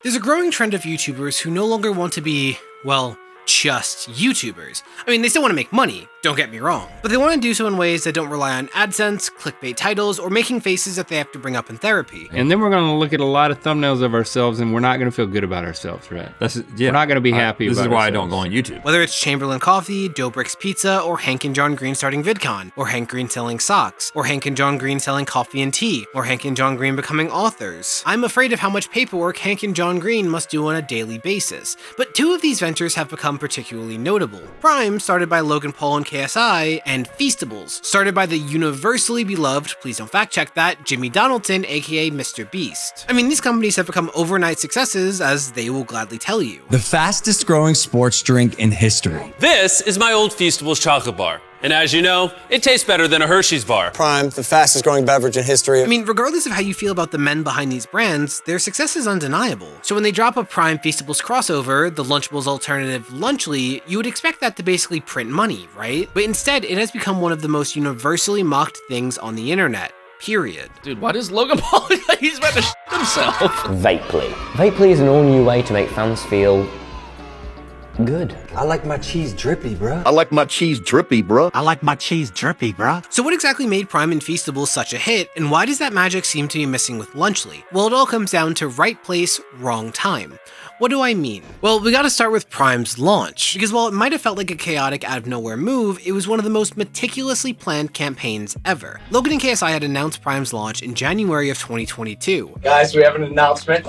There's a growing trend of YouTubers who no longer want to be, well, just YouTubers. I mean, they still want to make money, don't get me wrong, but they want to do so in ways that don't rely on AdSense, clickbait titles, or making faces that they have to bring up in therapy. And then we're going to look at a lot of thumbnails of ourselves and we're not going to feel good about ourselves, right? We're not going to be happy about This is why I ourselves. don't go on YouTube. Whether it's Chamberlain Coffee, Dobrik's Pizza, or Hank and John Green starting VidCon, or Hank Green selling socks, or Hank and John Green selling coffee and tea, or Hank and John Green becoming authors. I'm afraid of how much paperwork Hank and John Green must do on a daily basis. But two of these ventures have become particularly notable. Prime, started by Logan Paul and KSI, and Feastables, started by the universally beloved, please don't fact check that, Jimmy Donaldson, aka MrBeast. I mean, these companies have become overnight successes, as they will gladly tell you. The fastest growing sports drink in history. This is my old Feastables chocolate bar. And as you know, it tastes better than a Hershey's bar. Prime, the fastest growing beverage in history. I mean, regardless of how you feel about the men behind these brands, their success is undeniable. So when they drop a Prime Feastables crossover, the Lunchables alternative Lunchly, you would expect that to basically print money, right? But instead, it has become one of the most universally mocked things on the internet. Period. Dude, why does Logan Paul look like he's about to shit himself? Vapely. Vapely is an all-new way to make fans feel good. I like my cheese drippy, bruh. I like my cheese drippy, bruh. I like my cheese drippy, bruh. So what exactly made Prime and Feastables such a hit, and why does that magic seem to be missing with Lunchly? Well, it all comes down to right place, wrong time. What do I mean? Well, we gotta start with Prime's launch, because while it might have felt like a chaotic out-of-nowhere move, it was one of the most meticulously planned campaigns ever. Logan and KSI had announced Prime's launch in January of 2022. Guys, we have an announcement.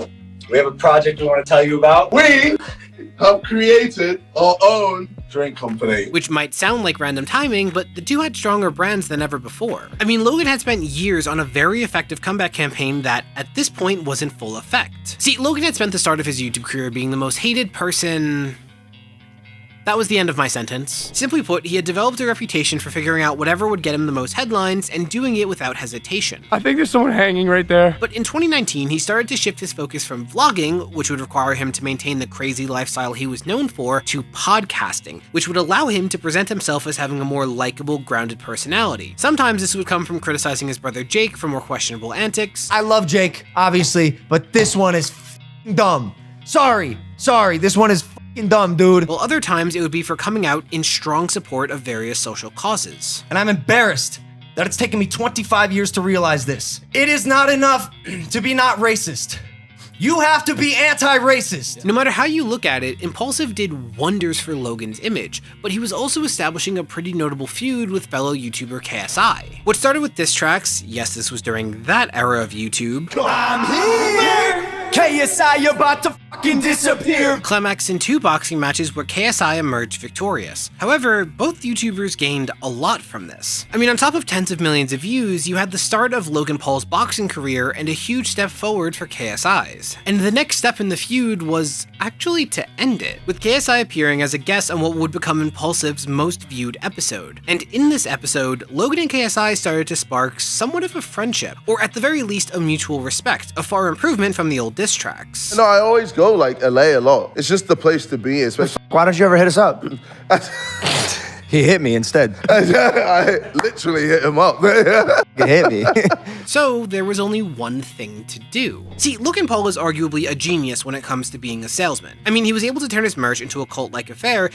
We have a project we want to tell you about. We have created our own drink company. Which might sound like random timing, but the two had stronger brands than ever before. I mean, Logan had spent years on a very effective comeback campaign that, at this point, was in full effect. See, Logan had spent the start of his YouTube career being the most hated person... That was the end of my sentence. Simply put, he had developed a reputation for figuring out whatever would get him the most headlines and doing it without hesitation. I think there's someone hanging right there. But in 2019, he started to shift his focus from vlogging, which would require him to maintain the crazy lifestyle he was known for, to podcasting, which would allow him to present himself as having a more likable, grounded personality. Sometimes this would come from criticizing his brother Jake for more questionable antics. I love Jake, obviously, but this one is f***ing dumb. Sorry, this one is f***ing dumb, dude. While other times it would be for coming out in strong support of various social causes. And I'm embarrassed that it's taken me 25 years to realize this. It is not enough to be not racist. You have to be anti-racist. No matter how you look at it, Impulsive did wonders for Logan's image, but he was also establishing a pretty notable feud with fellow YouTuber KSI. What started with diss tracks, yes, this was during that era of YouTube. I'm here! KSI, you're about to fucking disappear! Climaxed in two boxing matches where KSI emerged victorious. However, both YouTubers gained a lot from this. I mean, on top of tens of millions of views, you had the start of Logan Paul's boxing career and a huge step forward for KSI's. And the next step in the feud was actually to end it, with KSI appearing as a guest on what would become Impulsive's most viewed episode. And in this episode, Logan and KSI started to spark somewhat of a friendship, or at the very least a mutual respect, a far improvement from the old diss tracks. No, I always go like LA a lot. It's just the place to be, especially. Why don't you ever hit us up? He hit me instead. I literally hit him up. He hit me. So there was only one thing to do. See, Logan Paul is arguably a genius when it comes to being a salesman. I mean, he was able to turn his merch into a cult-like affair,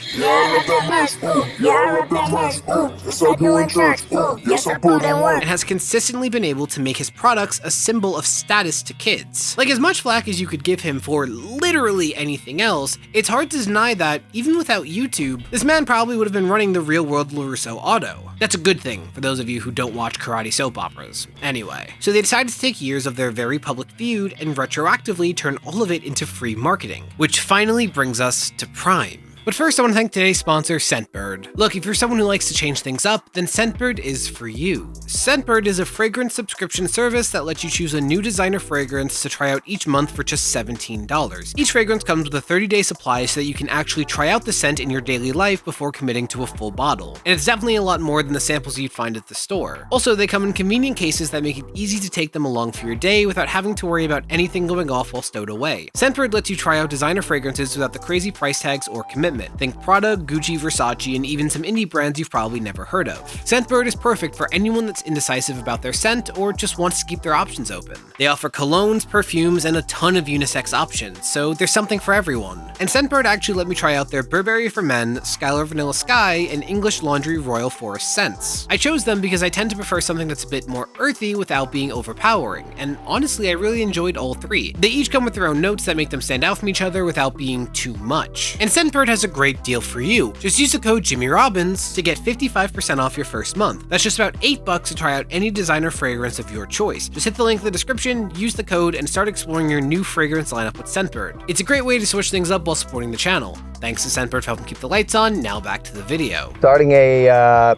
and has consistently been able to make his products a symbol of status to kids. Like, as much flack as you could give him for literally anything else, it's hard to deny that, even without YouTube, this man probably would have been running the real-world LaRusso Auto. That's a good thing for those of you who don't watch karate soap operas. Anyway, so they decided to take years of their very public feud and retroactively turn all of it into free marketing, which finally brings us to Prime. But first, I want to thank today's sponsor, Scentbird. Look, if you're someone who likes to change things up, then Scentbird is for you. Scentbird is a fragrance subscription service that lets you choose a new designer fragrance to try out each month for just $17. Each fragrance comes with a 30-day supply so that you can actually try out the scent in your daily life before committing to a full bottle. And it's definitely a lot more than the samples you'd find at the store. Also, they come in convenient cases that make it easy to take them along for your day without having to worry about anything going off while stowed away. Scentbird lets you try out designer fragrances without the crazy price tags or commitment. assortment. Think Prada, Gucci, Versace, and even some indie brands you've probably never heard of. Scentbird is perfect for anyone that's indecisive about their scent or just wants to keep their options open. They offer colognes, perfumes, and a ton of unisex options, so there's something for everyone. And Scentbird actually let me try out their Burberry for Men, Skylar Vanilla Sky, and English Laundry Royal Forest scents. I chose them because I tend to prefer something that's a bit more earthy without being overpowering, and honestly I really enjoyed all three. They each come with their own notes that make them stand out from each other without being too much. And Scentbird has a great deal for you. Just use the code JimmyRobbins to get 55% off your first month. That's just about $8 to try out any designer fragrance of your choice. Just hit the link in the description, use the code, and start exploring your new fragrance lineup with Scentbird. It's a great way to switch things up while supporting the channel. Thanks to Scentbird for helping keep the lights on. Now back to the video. Starting a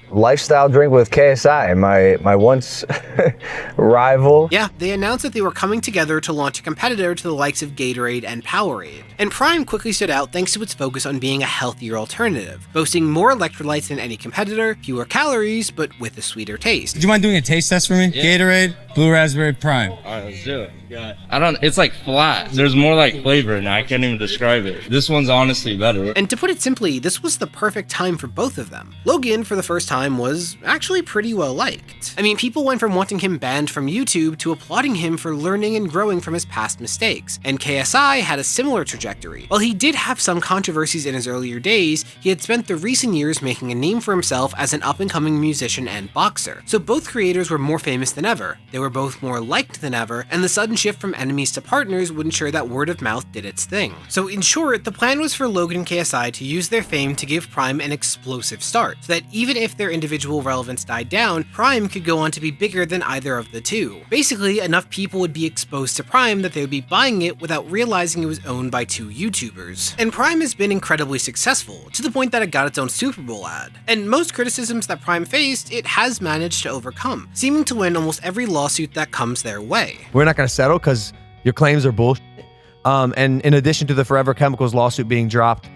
lifestyle drink with KSI, my once rival. Yeah, they announced that they were coming together to launch a competitor to the likes of Gatorade and Powerade. And Prime quickly stood out thanks to its focus on being a healthier alternative, boasting more electrolytes than any competitor, fewer calories, but with a sweeter taste. Do you mind doing a taste test for me? Yeah. Gatorade, Blue Raspberry, Prime. All right, let's do it. It's like flat. There's more like flavor and I can't even describe it. This one's honestly better. And to put it simply, this was the perfect time for both of them. Logan, for the first time, was actually pretty well liked. I mean, people went from wanting him banned from YouTube to applauding him for learning and growing from his past mistakes. And KSI had a similar trajectory. While he did have some controversies in his earlier days, he had spent the recent years making a name for himself as an up-and-coming musician and boxer. So both creators were more famous than ever. They were both more liked than ever, and the sudden shift from enemies to partners would ensure that word of mouth did its thing. So in short, the plan was for Logan and KSI to use their fame to give Prime an explosive start, so that even if their individual relevance died down, Prime could go on to be bigger than either of the two. Basically, enough people would be exposed to Prime that they would be buying it without realizing it was owned by two YouTubers. And Prime has been incredibly successful, to the point that it got its own Super Bowl ad. And most criticisms that Prime faced, it has managed to overcome, seeming to win almost every lawsuit that comes their way. We're not going to settle because your claims are bullshit. And in addition to the Forever Chemicals lawsuit being dropped,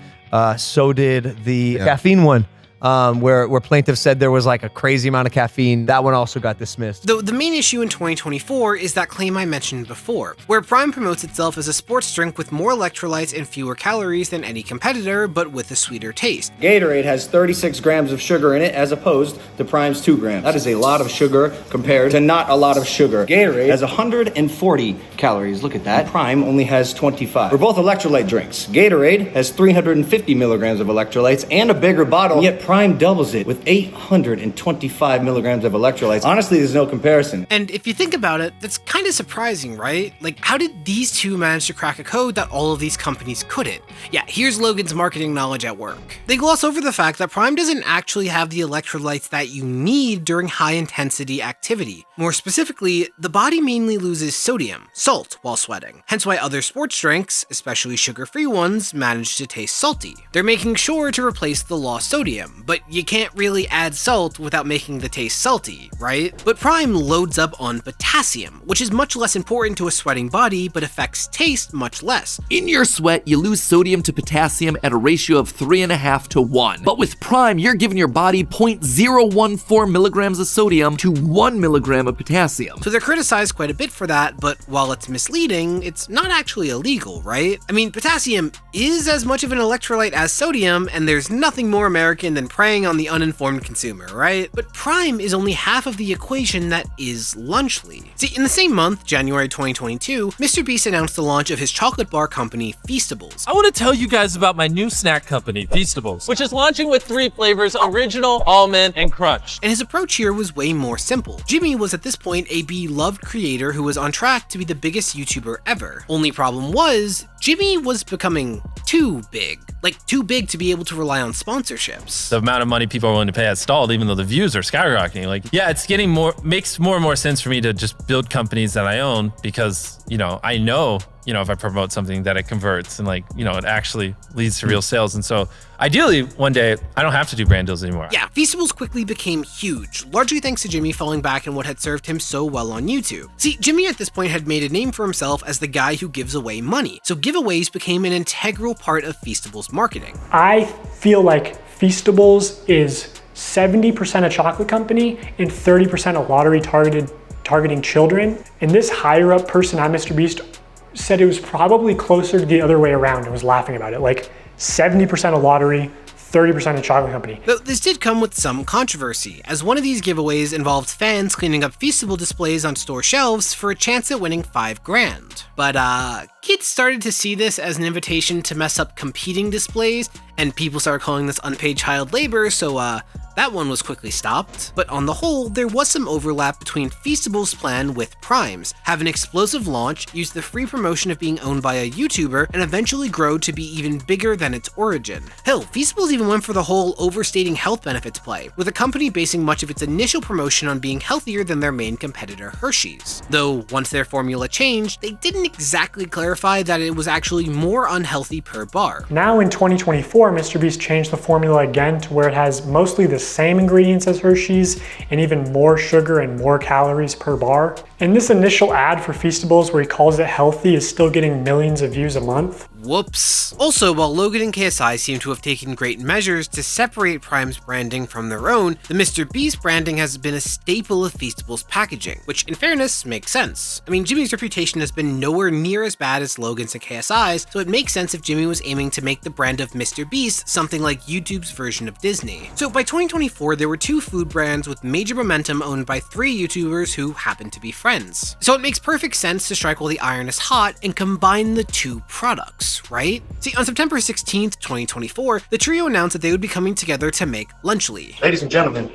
so did the caffeine one. Where plaintiffs said there was like a crazy amount of caffeine. That one also got dismissed. Though the main issue in 2024 is that claim I mentioned before, where Prime promotes itself as a sports drink with more electrolytes and fewer calories than any competitor, but with a sweeter taste. Gatorade has 36 grams of sugar in it as opposed to Prime's 2 grams. That is a lot of sugar compared to not a lot of sugar. Gatorade has 140 calories. Look at that. Prime only has 25. We're both electrolyte drinks. Gatorade has 350 milligrams of electrolytes and a bigger bottle, yet Prime doubles it with 825 milligrams of electrolytes. Honestly, there's no comparison. And if you think about it, that's kind of surprising, right? Like, how did these two manage to crack a code that all of these companies couldn't? Yeah, here's Logan's marketing knowledge at work. They gloss over the fact that Prime doesn't actually have the electrolytes that you need during high-intensity activity. More specifically, the body mainly loses sodium, salt, while sweating. Hence why other sports drinks, especially sugar-free ones, manage to taste salty. They're making sure to replace the lost sodium, but you can't really add salt without making the taste salty, right? But Prime loads up on potassium, which is much less important to a sweating body, but affects taste much less. In your sweat, you lose sodium to potassium at a ratio of 3.5 to 1. But with Prime, you're giving your body 0.014 milligrams of sodium to 1 milligram of potassium. So they're criticized quite a bit for that, but while it's misleading, it's not actually illegal, right? I mean, potassium is as much of an electrolyte as sodium, and there's nothing more American than preying on the uninformed consumer, right? But Prime is only half of the equation that is Lunchly. See, in the same month, January 2022, MrBeast announced the launch of his chocolate bar company, Feastables. I want to tell you guys about my new snack company, Feastables, which is launching with 3 flavors: original, almond, and crunch. And his approach here was way more simple. Jimmy was at this point a beloved creator who was on track to be the biggest YouTuber ever. Only problem was, Jimmy was becoming too big. Like, too big to be able to rely on sponsorships. The amount of money people are willing to pay has stalled, even though the views are skyrocketing. Like, yeah, it's getting makes more and more sense for me to just build companies that I own because, I know, if I promote something that it converts and it actually leads to real sales. And so ideally one day I don't have to do brand deals anymore. Yeah, Feastables quickly became huge, largely thanks to Jimmy falling back on what had served him so well on YouTube. See, Jimmy at this point had made a name for himself as the guy who gives away money, so giveaways became an integral part of Feastables marketing. I feel like Feastables is 70% a chocolate company and 30% a lottery targeting children. And this higher up person at MrBeast said it was probably closer to the other way around and was laughing about it. Like 70% of lottery, 30% of chocolate company. Though this did come with some controversy, as one of these giveaways involved fans cleaning up Feastable displays on store shelves for a chance at winning $5,000. But kids started to see this as an invitation to mess up competing displays, and people started calling this unpaid child labor, so that one was quickly stopped. But on the whole, there was some overlap between Feastable's plan with Prime's: have an explosive launch, use the free promotion of being owned by a YouTuber, and eventually grow to be even bigger than its origin. Hell, Feastables even went for the whole overstating health benefits play, with the company basing much of its initial promotion on being healthier than their main competitor Hershey's. Though, once their formula changed, they didn't exactly clarify that it was actually more unhealthy per bar. Now in 2024, MrBeast changed the formula again to where it has mostly the same ingredients as Hershey's and even more sugar and more calories per bar. And this initial ad for Feastables where he calls it healthy is still getting millions of views a month. Whoops. Also, while Logan and KSI seem to have taken great measures to separate Prime's branding from their own, the MrBeast branding has been a staple of Feastable's packaging, which in fairness makes sense. I mean, Jimmy's reputation has been nowhere near as bad as Logan's and KSI's, so it makes sense if Jimmy was aiming to make the brand of MrBeast something like YouTube's version of Disney. So by 2024, there were 2 food brands with major momentum owned by 3 YouTubers who happen to be friends. So it makes perfect sense to strike while the iron is hot and combine the 2 products, right? See, on September 16th, 2024, the trio announced that they would be coming together to make Lunchly. Ladies and gentlemen,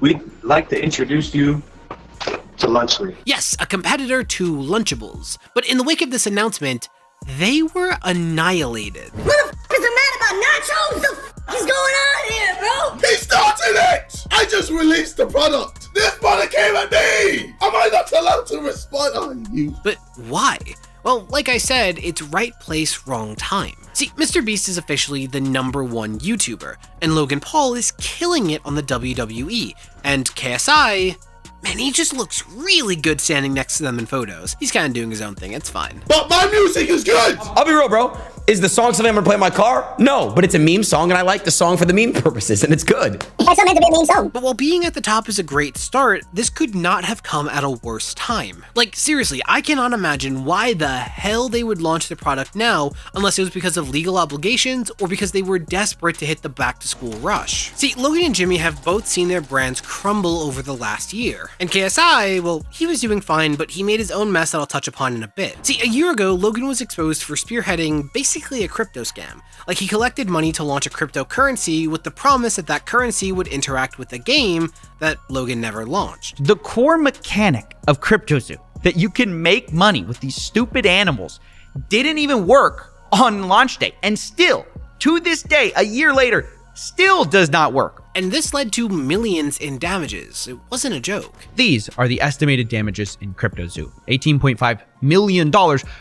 we'd like to introduce you to Lunchly. Yes, a competitor to Lunchables. But in the wake of this announcement, they were annihilated. Motherfuckers are mad about nachos? The f is going on here, bro? He started it! I just released the product. This product came at me! Am I not allowed to respond on you? But why? Well, like I said, it's right place, wrong time. See, MrBeast is officially the #1 YouTuber, and Logan Paul is killing it on the WWE, and KSI, man, he just looks really good standing next to them in photos. He's kind of doing his own thing, it's fine. But my music is good! I'll be real, bro. Is the song something I'm gonna play in my car? No, but it's a meme song and I like the song for the meme purposes and it's good. It's not meant to be a meme song. But while being at the top is a great start, this could not have come at a worse time. Like, seriously, I cannot imagine why the hell they would launch the product now unless it was because of legal obligations or because they were desperate to hit the back-to-school rush. See, Logan and Jimmy have both seen their brands crumble over the last year. And KSI, well, he was doing fine, but he made his own mess that I'll touch upon in a bit. See, a year ago, Logan was exposed for spearheading basically a crypto scam. Like, he collected money to launch a cryptocurrency with the promise that that currency would interact with a game that Logan never launched. The core mechanic of CryptoZoo, that you can make money with these stupid animals, didn't even work on launch day, and still, to this day, a year later, still does not work. And this led to millions in damages. It wasn't a joke. These are the estimated damages in CryptoZoo, $18.5 million,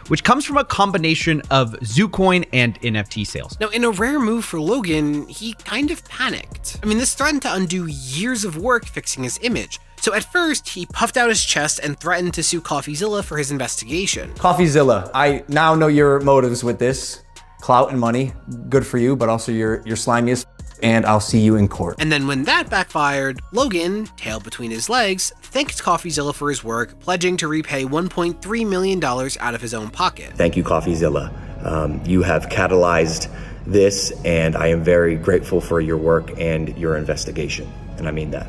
which comes from a combination of ZooCoin and NFT sales. Now, in a rare move for Logan, he kind of panicked. I mean, this threatened to undo years of work fixing his image. So at first, he puffed out his chest and threatened to sue CoffeeZilla for his investigation. CoffeeZilla, I now know your motives with this. Clout and money, good for you, but also you're slimy as and I'll see you in court. And then when that backfired, Logan, tail between his legs, thanked CoffeeZilla for his work, pledging to repay $1.3 million out of his own pocket. Thank you, CoffeeZilla. You have catalyzed this, and I am very grateful for your work and your investigation. And I mean that.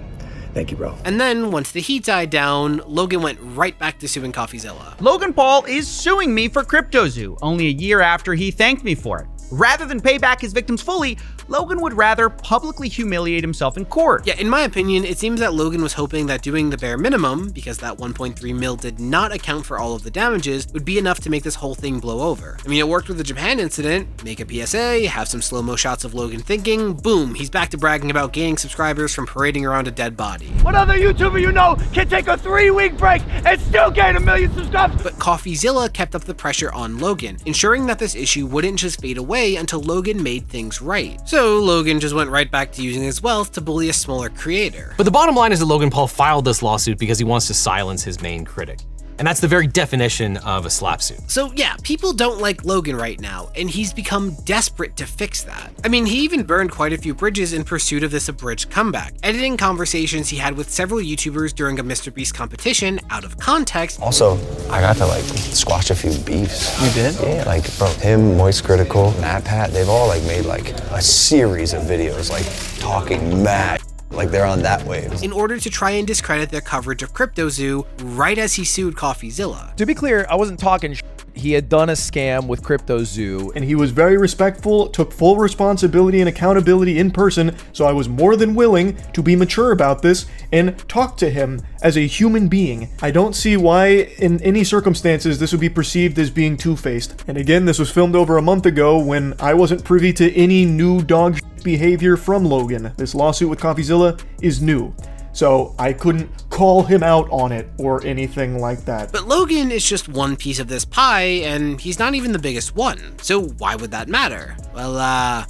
Thank you, bro. And then, once the heat died down, Logan went right back to suing CoffeeZilla. Logan Paul is suing me for CryptoZoo, only a year after he thanked me for it. Rather than pay back his victims fully, Logan would rather publicly humiliate himself in court. Yeah, in my opinion, it seems that Logan was hoping that doing the bare minimum, because that 1.3 mil did not account for all of the damages, would be enough to make this whole thing blow over. I mean, it worked with the Japan incident. Make a PSA, have some slow-mo shots of Logan thinking, boom, he's back to bragging about gaining subscribers from parading around a dead body. What other YouTuber you know can take a 3-week break and still gain 1 million subscribers? But CoffeeZilla kept up the pressure on Logan, ensuring that this issue wouldn't just fade away until Logan made things right. So Logan just went right back to using his wealth to bully a smaller creator. But the bottom line is that Logan Paul filed this lawsuit because he wants to silence his main critic. And that's the very definition of a slap suit. So yeah, people don't like Logan right now, and he's become desperate to fix that. I mean, he even burned quite a few bridges in pursuit of this abridged comeback, editing conversations he had with several YouTubers during a MrBeast competition out of context. Also, I got to like squash a few beefs. You did? Yeah, like bro, him, Moist Critical, Matt Pat, they've all like made like a series of videos like talking mad. Like they're on that wave. In order to try and discredit their coverage of CryptoZoo right as he sued CoffeeZilla. To be clear, I wasn't talking He had done a scam with CryptoZoo. And he was very respectful, took full responsibility and accountability in person, so I was more than willing to be mature about this and talk to him as a human being. I don't see why in any circumstances this would be perceived as being two-faced. And again, this was filmed over a month ago when I wasn't privy to any new dog behavior from Logan. This lawsuit with CoffeeZilla is new. So I couldn't call him out on it or anything like that. But Logan is just one piece of this pie, and he's not even the biggest one. So why would that matter? Well,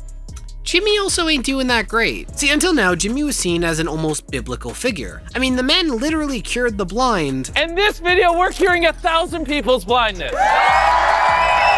Jimmy also ain't doing that great. See, until now, Jimmy was seen as an almost biblical figure. I mean, the man literally cured the blind. In this video, we're curing 1,000 people's blindness.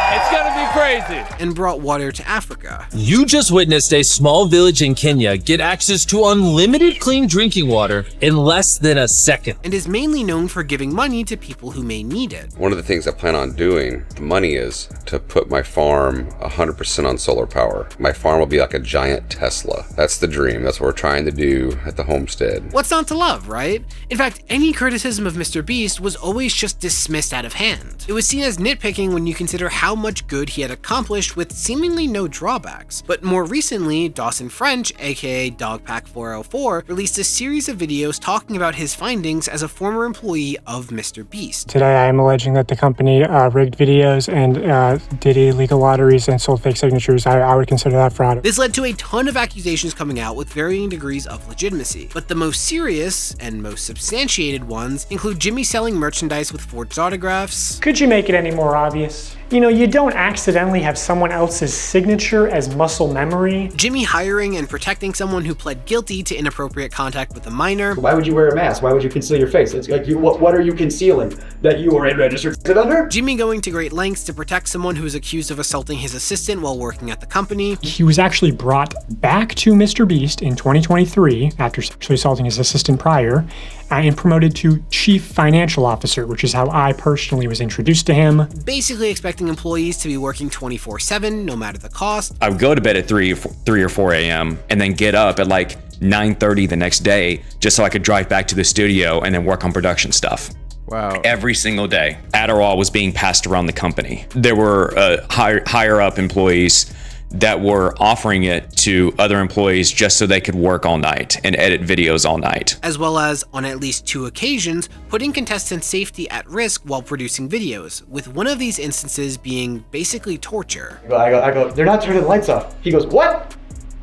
It's gonna be crazy. And brought water to Africa. You just witnessed a small village in Kenya get access to unlimited clean drinking water in less than a second. And is mainly known for giving money to people who may need it. One of the things I plan on doing, the money is to put my farm 100% on solar power. My farm will be like a giant Tesla. That's the dream. That's what we're trying to do at the homestead. What's not to love, right? In fact, any criticism of MrBeast was always just dismissed out of hand. It was seen as nitpicking when you consider how much good he had accomplished with seemingly no drawbacks. But more recently, Dawson French, aka Dogpack404, released a series of videos talking about his findings as a former employee of MrBeast. Today I am alleging that the company rigged videos and did illegal lotteries and sold fake signatures. I would consider that fraud. This led to a ton of accusations coming out with varying degrees of legitimacy. But the most serious and most substantiated ones include Jimmy selling merchandise with forged autographs. Could you make it any more obvious? You know, you don't accidentally have someone else's signature as muscle memory. Jimmy hiring and protecting someone who pled guilty to inappropriate contact with a minor. Why would you wear a mask? Why would you conceal your face? It's like, what are you concealing? That you are a registered sex offender? Jimmy going to great lengths to protect someone who is accused of assaulting his assistant while working at the company. He was actually brought back to MrBeast in 2023 after sexually assaulting his assistant prior and promoted to Chief Financial Officer, which is how I personally was introduced to him. Basically expecting employees to be working 24/7, no matter the cost. I would go to bed at 3 or 4 a.m. and then get up at like 9:30 the next day just so I could drive back to the studio and then work on production stuff. Wow. Every single day. Adderall was being passed around the company. There were higher up employees that were offering it to other employees just so they could work all night and edit videos all night. As well as, on at least 2 occasions, putting contestants' safety at risk while producing videos, with one of these instances being basically torture. I go, they're not turning the lights off. He goes, what?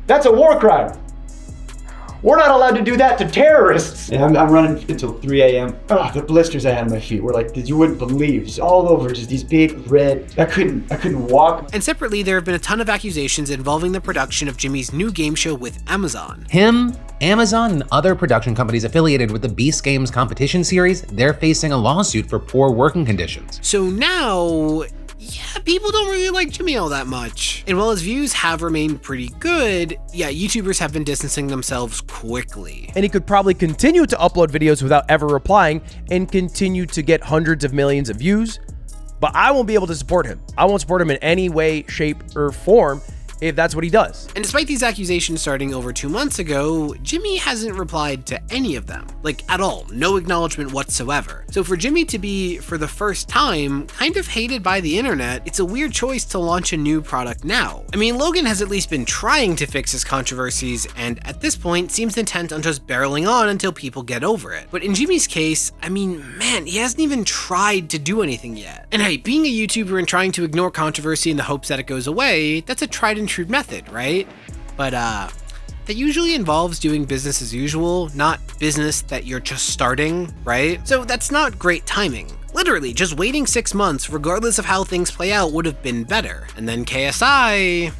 That's a war crime. We're not allowed to do that to terrorists. And I'm running until 3 a.m. Oh, the blisters I had on my feet were like, you wouldn't believe, just all over, just these big red, I couldn't walk. And separately, there have been a ton of accusations involving the production of Jimmy's new game show with Amazon. Him, Amazon, and other production companies affiliated with the Beast Games competition series, they're facing a lawsuit for poor working conditions. So now, yeah, people don't really like Jimmy all that much. And while his views have remained pretty good, yeah, YouTubers have been distancing themselves quickly. And he could probably continue to upload videos without ever replying and continue to get hundreds of millions of views, but I won't be able to support him. I won't support him in any way, shape, or form if that's what he does. And despite these accusations starting over 2 months ago, Jimmy hasn't replied to any of them. Like, at all. No acknowledgement whatsoever. So for Jimmy to be, for the first time, kind of hated by the internet, it's a weird choice to launch a new product now. I mean, Logan has at least been trying to fix his controversies, and at this point seems intent on just barreling on until people get over it. But in Jimmy's case, I mean, man, he hasn't even tried to do anything yet. And hey, being a YouTuber and trying to ignore controversy in the hopes that it goes away, that's a tried and true method, right? But that usually involves doing business as usual, not business that you're just starting, right? So that's not great timing. Literally, just waiting 6 months, regardless of how things play out, would have been better. And then KSI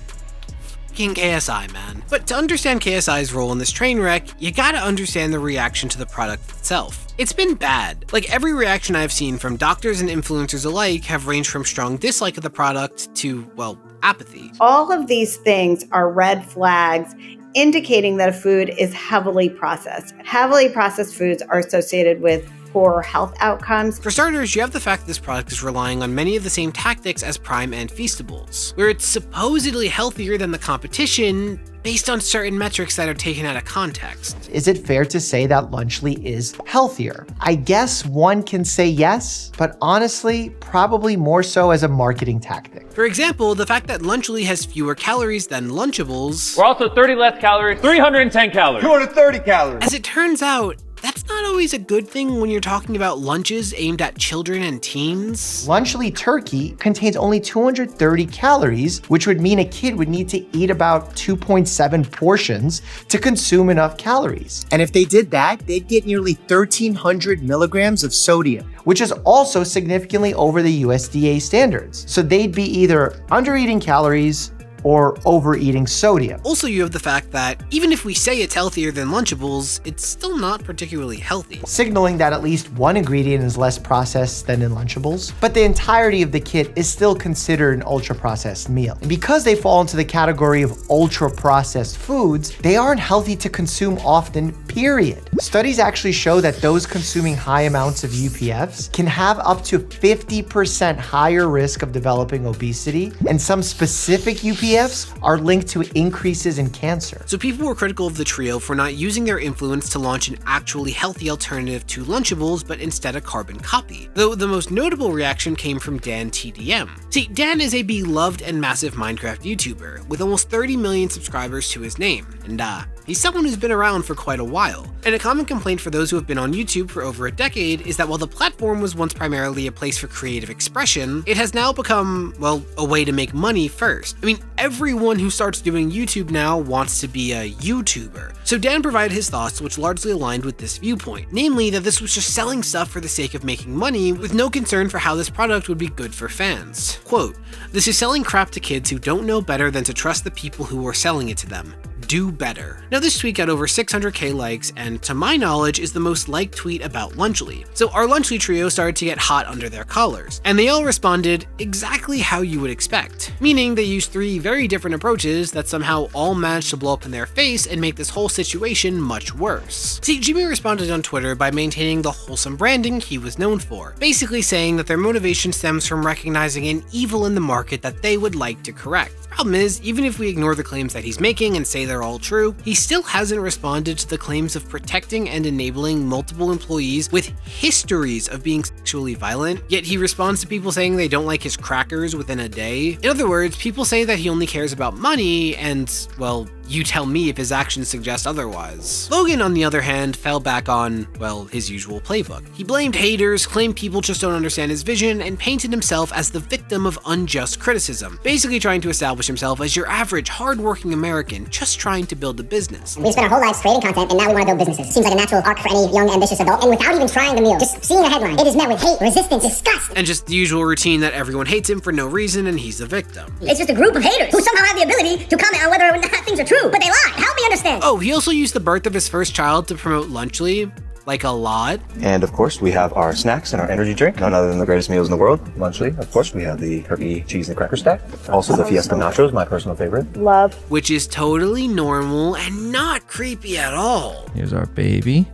fucking KSI, man. But to understand KSI's role in this train wreck, you gotta understand the reaction to the product itself. It's been bad. Like, every reaction I've seen from doctors and influencers alike have ranged from strong dislike of the product to, well, apathy. All of these things are red flags indicating that a food is heavily processed. Heavily processed foods are associated with poor health outcomes. For starters, you have the fact that this product is relying on many of the same tactics as Prime and Feastables, where it's supposedly healthier than the competition based on certain metrics that are taken out of context. Is it fair to say that Lunchly is healthier? I guess one can say yes, but honestly, probably more so as a marketing tactic. For example, the fact that Lunchly has fewer calories than Lunchables. We're also 30 less calories, 310 calories. 230 calories. As it turns out, that's not always a good thing when you're talking about lunches aimed at children and teens. Lunchly turkey contains only 230 calories, which would mean a kid would need to eat about 2.7 portions to consume enough calories. And if they did that, they'd get nearly 1,300 milligrams of sodium, which is also significantly over the USDA standards. So they'd be either under eating calories or overeating sodium. Also, you have the fact that even if we say it's healthier than Lunchables, it's still not particularly healthy. Signaling that at least one ingredient is less processed than in Lunchables, but the entirety of the kit is still considered an ultra-processed meal. And because they fall into the category of ultra-processed foods, they aren't healthy to consume often, period. Studies actually show that those consuming high amounts of UPFs can have up to 50% higher risk of developing obesity, and some specific UPFs are linked to increases in cancer. So people were critical of the trio for not using their influence to launch an actually healthy alternative to Lunchables, but instead a carbon copy. Though the most notable reaction came from Dan TDM. See, Dan is a beloved and massive Minecraft YouTuber, with almost 30 million subscribers to his name, and he's someone who's been around for quite a while. And a common complaint for those who have been on YouTube for over a decade is that while the platform was once primarily a place for creative expression, it has now become, well, a way to make money first. I mean, everyone who starts doing YouTube now wants to be a YouTuber. So Dan provided his thoughts, which largely aligned with this viewpoint, namely that this was just selling stuff for the sake of making money with no concern for how this product would be good for fans. Quote, "This is selling crap to kids who don't know better than to trust the people who are selling it to them. Do better." Now, this tweet got over 600k likes, and to my knowledge is the most liked tweet about Lunchly. So our Lunchly trio started to get hot under their collars, and they all responded exactly how you would expect, meaning they used three very different approaches that somehow all managed to blow up in their face and make this whole situation much worse. See, Jimmy responded on Twitter by maintaining the wholesome branding he was known for, basically saying that their motivation stems from recognizing an evil in the market that they would like to correct. Problem is, even if we ignore the claims that he's making and say they're all true, he still hasn't responded to the claims of protecting and enabling multiple employees with histories of being sexually violent, yet he responds to people saying they don't like his crackers within a day. In other words, people say that he only cares about money, and, well, you tell me if his actions suggest otherwise. Logan, on the other hand, fell back on, well, his usual playbook. He blamed haters, claimed people just don't understand his vision, and painted himself as the victim of unjust criticism, basically trying to establish himself as your average, hardworking American just trying to build a business. We spent our whole lives creating content, and now we want to build businesses. Seems like a natural arc for any young, ambitious adult, and without even trying the meal, just seeing a headline, it is met with hate, resistance, disgust. And just the usual routine that everyone hates him for no reason, and he's the victim. It's just a group of haters who somehow have the ability to comment on whether or not things are true, but they lie. Help me understand. Oh, he also used the birth of his first child to promote Lunchly. Like a lot. And of course, we have our snacks and our energy drink. None other than the greatest meals in the world. Lunchly, of course, we have the turkey, cheese, and cracker stack. Also, the Fiesta nachos, my personal favorite. Love. Which is totally normal and not creepy at all. Here's our baby.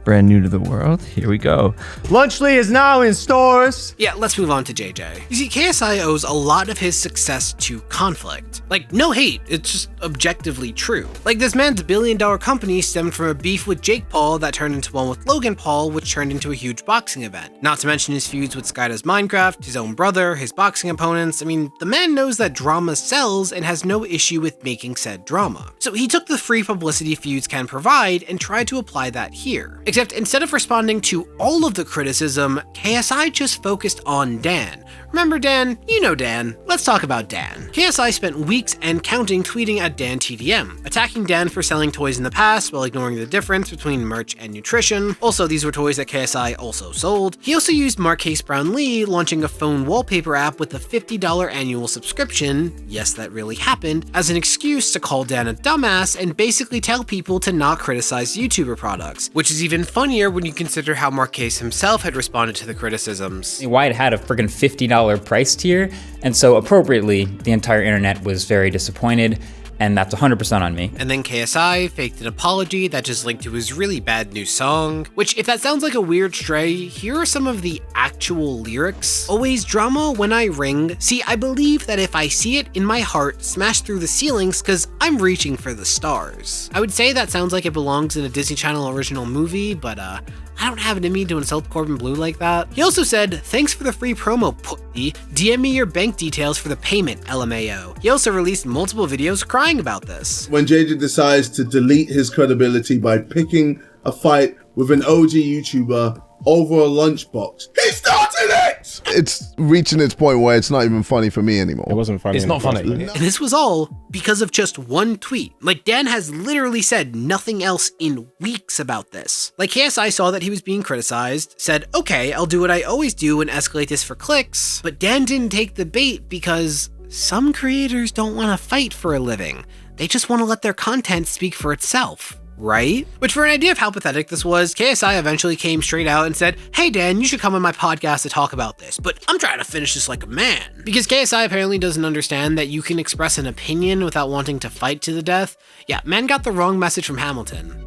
Brand new to the world. Here we go. Lunchly is now in stores. Yeah, let's move on to JJ. You see, KSI owes a lot of his success to conflict. Like, no hate, it's just objectively true. Like, this man's billion-dollar company stemmed from a beef with Jake Paul that turned into one with Logan Paul, which turned into a huge boxing event. Not to mention his feuds with Sky Does Minecraft, his own brother, his boxing opponents. I mean, the man knows that drama sells and has no issue with making said drama. So he took the free publicity feuds can provide and tried to apply that here. Except instead of responding to all of the criticism, KSI just focused on Dan, Remember Dan? You know Dan. Let's talk about Dan. KSI spent weeks and counting tweeting at Dan TDM, attacking Dan for selling toys in the past while ignoring the difference between merch and nutrition. Also, these were toys that KSI also sold. He also used Marquise Brown Lee launching a phone wallpaper app with a $50 annual subscription, yes, that really happened, as an excuse to call Dan a dumbass and basically tell people to not criticize YouTuber products, which is even funnier when you consider how Marquise himself had responded to the criticisms. Wyatt had a friggin' $50 price tier, and so appropriately, the entire internet was very disappointed, and that's 100% on me. And then KSI faked an apology that just linked to his really bad new song, which if that sounds like a weird stray, here are some of the actual lyrics. Always drama when I ring. See, I believe that if I see it in my heart, smash through the ceilings cause I'm reaching for the stars. I would say that sounds like it belongs in a Disney Channel original movie, but I don't have it in me to insult Corbin Bleu like that. He also said, thanks for the free promo, putty. DM me your bank details for the payment, LMAO. He also released multiple videos crying about this. When JJ decides to delete his credibility by picking a fight with an OG YouTuber over a lunchbox. He started it! It's reaching its point where it's not even funny for me anymore. It wasn't funny. It's not funny. And this was all because of just one tweet. Like, Dan has literally said nothing else in weeks about this. Like, KSI saw that he was being criticized, said, okay, I'll do what I always do and escalate this for clicks. But Dan didn't take the bait because some creators don't want to fight for a living. They just want to let their content speak for itself. Right? Which, for an idea of how pathetic this was, KSI eventually came straight out and said, hey Dan, you should come on my podcast to talk about this, but I'm trying to finish this like a man. Because KSI apparently doesn't understand that you can express an opinion without wanting to fight to the death. Yeah, man got the wrong message from Hamilton.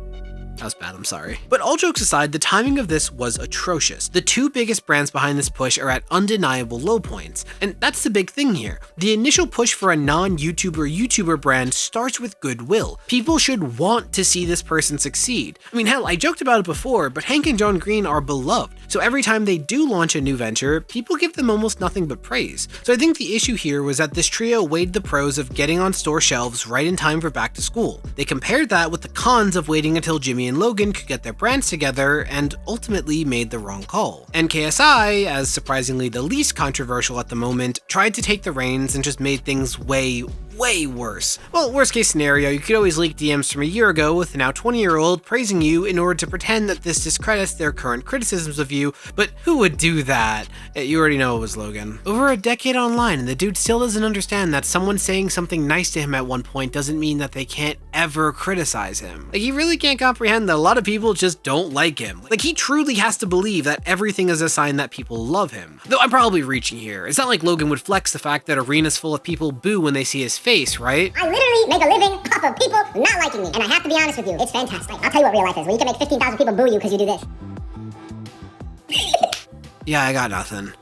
That was bad, I'm sorry. But all jokes aside, the timing of this was atrocious. The two biggest brands behind this push are at undeniable low points. And that's the big thing here. The initial push for a non-YouTuber brand starts with goodwill. People should want to see this person succeed. I mean, hell, I joked about it before, but Hank and John Green are beloved. So every time they do launch a new venture, people give them almost nothing but praise. So I think the issue here was that this trio weighed the pros of getting on store shelves right in time for back to school. They compared that with the cons of waiting until Jimmy and Logan could get their brands together and ultimately made the wrong call. And KSI, as surprisingly the least controversial at the moment, tried to take the reins and just made things way worse. Well, worst case scenario, you could always leak DMs from a year ago with a now 20-year-old praising you in order to pretend that this discredits their current criticisms of you, but who would do that? You already know it was Logan. Over a decade online, and the dude still doesn't understand that someone saying something nice to him at one point doesn't mean that they can't ever criticize him. Like, he really can't comprehend that a lot of people just don't like him. Like, he truly has to believe that everything is a sign that people love him. Though I'm probably reaching here. It's not like Logan would flex the fact that arenas full of people boo when they see his face, right? I literally make a living off of people not liking me. And I have to be honest with you, it's fantastic. I'll tell you what real life is, where you can make 15,000 people boo you because you do this. Yeah, I got nothing.